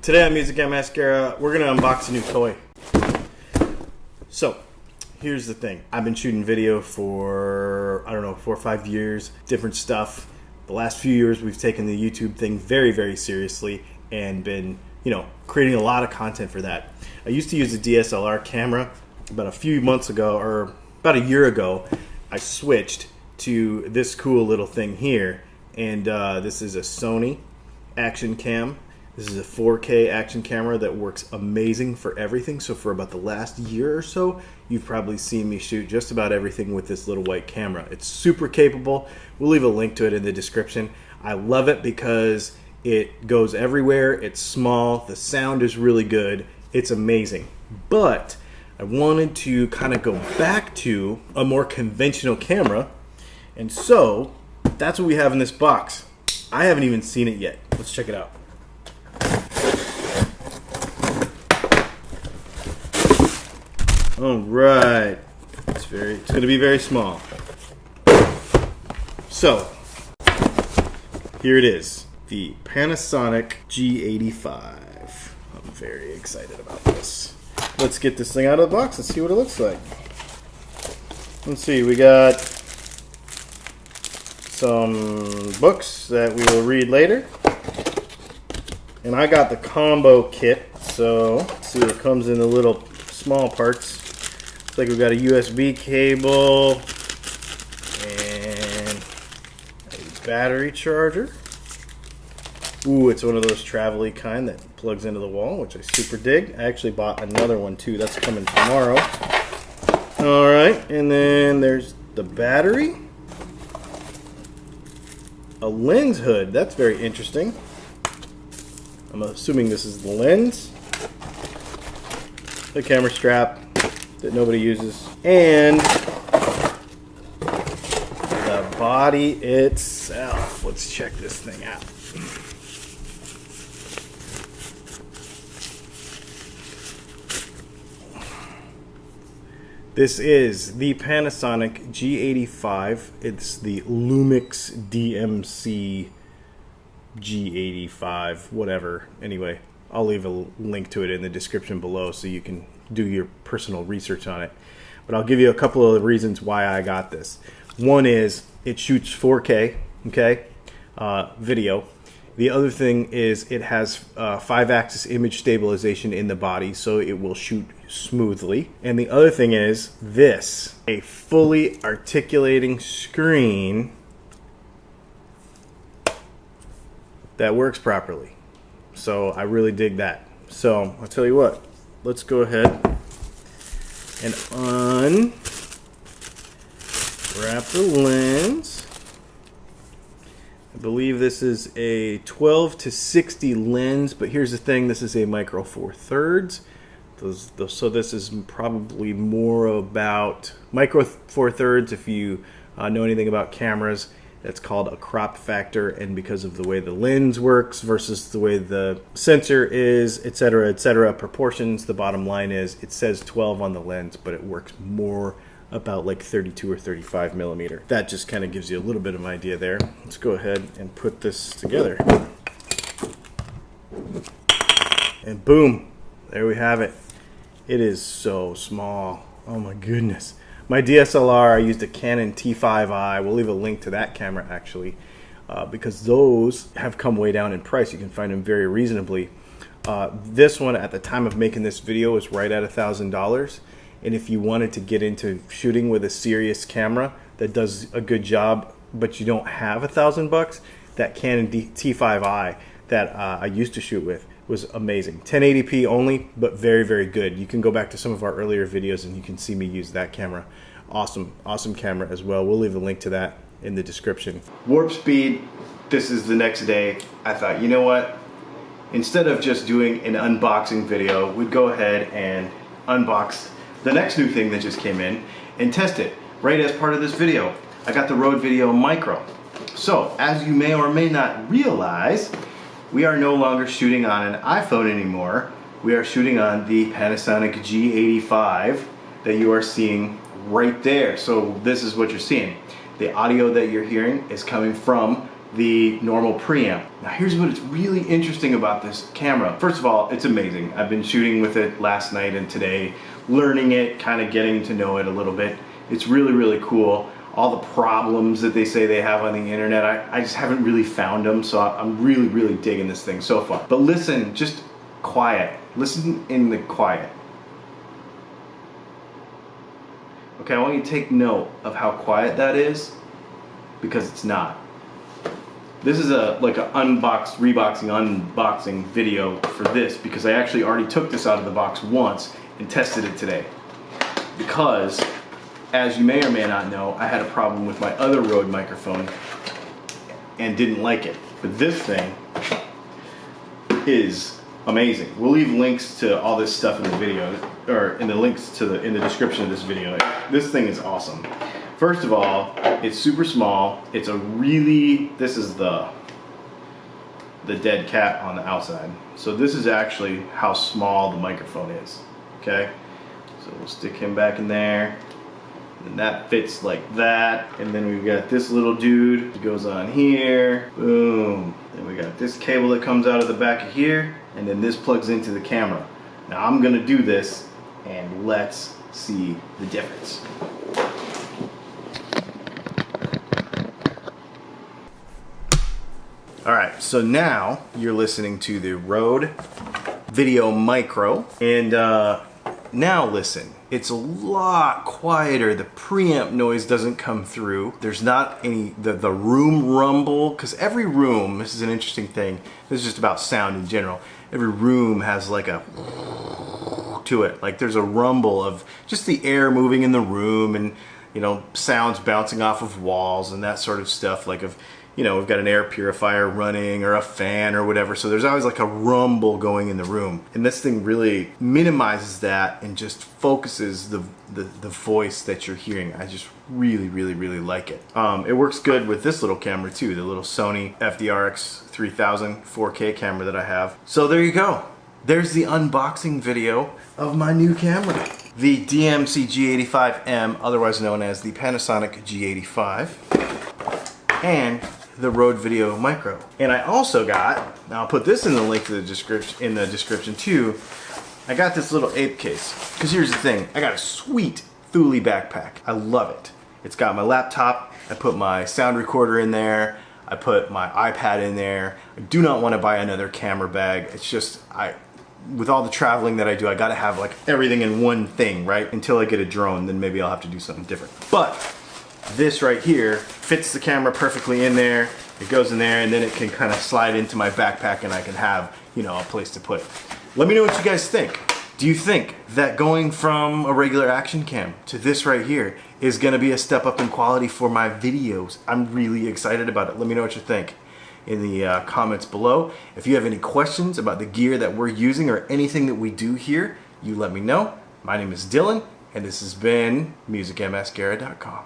Today on Music and Mascara, we're going to unbox a new toy. So, here's the thing. I've been shooting video for, 4 or 5 years, different stuff. The last few years, we've taken the YouTube thing very, very seriously and been, creating a lot of content for that. I used to use a DSLR camera. About a few months ago, or about a year ago, I switched to this cool little thing here. And this is a Sony Action Cam. This is a 4K action camera that works amazing for everything. So for about the last year or so, you've probably seen me shoot just about everything with this little white camera. It's super capable. We'll leave a link to it in the description. I love it because it goes everywhere. It's small. The sound is really good. It's amazing. But I wanted to kind of go back to a more conventional camera. And so that's what we have in this box. I haven't even seen it yet. Let's check it out. All right, it's going to be very small. So, here it is, the Panasonic G85. I'm very excited about this. Let's get this thing out of the box and see what it looks like. Let's see, we got some books that we will read later. And I got the combo kit, so let's see what comes in the little small parts. Looks like we've got a USB cable and a battery charger. Ooh, it's one of those travel-y kind that plugs into the wall, which I super dig. I actually bought another one too. That's coming tomorrow. Alright, and then there's the battery. A lens hood. That's very interesting. I'm assuming this is the lens. The camera strap that nobody uses. And the body itself. Let's check this thing out. This is the Panasonic G85. It's the Lumix DMC G85, whatever. Anyway, I'll leave a link to it in the description below so you can do your personal research on it. But I'll give you a couple of the reasons why I got this. One is it shoots 4K, video. The other thing is it has 5-axis image stabilization in the body, so it will shoot smoothly. And the other thing is this, a fully articulating screen that works properly. So I really dig that. So I'll tell you what, let's go ahead and unwrap the lens. I believe this is a 12 to 60 lens, but here's the thing, this is a micro four thirds. So this is probably more about micro four thirds. If you know anything about cameras, it's called a crop factor, and because of the way the lens works versus the way the sensor is, etc., proportions, the bottom line is it says 12 on the lens, but it works more about like 32 or 35 millimeter. That just kind of gives you a little bit of an idea there. Let's go ahead and put this together. And boom, there we have it. It is so small. Oh my goodness. My DSLR, I used a Canon T5i. We'll leave a link to that camera actually, because those have come way down in price. You can find them very reasonably. This one at the time of making this video is right at $1,000. And if you wanted to get into shooting with a serious camera that does a good job, but you don't have $1,000, that Canon T5i that I used to shoot with was amazing. 1080p only, but very, very good. You can go back to some of our earlier videos and you can see me use that camera. Awesome, awesome camera as well. We'll leave a link to that in the description. Warp speed, this is the next day. I thought, you know what? Instead of just doing an unboxing video, we'd go ahead and unbox the next new thing that just came in and test it right as part of this video. I got the Rode Video Micro. So, as you may or may not realize, we are no longer shooting on an iPhone anymore. We are shooting on the Panasonic G85 that you are seeing right there. So this is what you're seeing. The audio that you're hearing is coming from the normal preamp. Now here's what's really interesting about this camera. First of all, it's amazing. I've been shooting with it last night and today, learning it, kind of getting to know it a little bit. It's really, really cool. All the problems that they say they have on the internet, I just haven't really found them, so I'm really, really digging this thing so far. But listen, just quiet. Listen in the quiet. Okay, I want you to take note of how quiet that is, because it's not. This is like a unboxing video for this, because I actually already took this out of the box once and tested it today. Because, as you may or may not know, I had a problem with my other Rode microphone and didn't like it. But this thing is amazing. We'll leave links to all this stuff in the video, or in the links to in the description of this video. This thing is awesome. First of all, it's super small. It's a really, this is the dead cat on the outside. So this is actually how small the microphone is. Okay, so we'll stick him back in there. And that fits like that. And then we've got this little dude that goes on here. Boom. Then we got this cable that comes out of the back of here. And then this plugs into the camera. Now I'm gonna do this and let's see the difference. Alright, so now you're listening to the Rode Video Micro. And now listen. It's a lot quieter. The preamp noise doesn't come through. There's not any, the room rumble, because every room, this is an interesting thing, this is just about sound in general, every room has like a to it. Like there's a rumble of just the air moving in the room and, you know, sounds bouncing off of walls and that sort of stuff, like of, you know, we've got an air purifier running or a fan or whatever, so there's always like a rumble going in the room. And this thing really minimizes that and just focuses the voice that you're hearing. I just really, really, really like it. It works good with this little camera too, the little Sony FDRX 3000 4K camera that I have. So there you go. There's the unboxing video of my new camera. The DMC G85M, otherwise known as the Panasonic G85. And the Rode Video Micro. And I also got, now I'll put this in the link to the description too, I got this little ape case. Because here's the thing, I got a sweet Thule backpack. I love it. It's got my laptop, I put my sound recorder in there, I put my iPad in there. I do not want to buy another camera bag. It's just, with all the traveling that I do, I gotta have like everything in one thing, right? Until I get a drone, then maybe I'll have to do something different. But this right here fits the camera perfectly in there. It goes in there and then it can kind of slide into my backpack and I can have, you know, a place to put it. Let me know what you guys think. Do you think that going from a regular action cam to this right here is gonna be a step up in quality for my videos? I'm really excited about it. Let me know what you think in the comments below. If you have any questions about the gear that we're using or anything that we do here, you let me know. My name is Dylan and this has been MusicMSGara.com.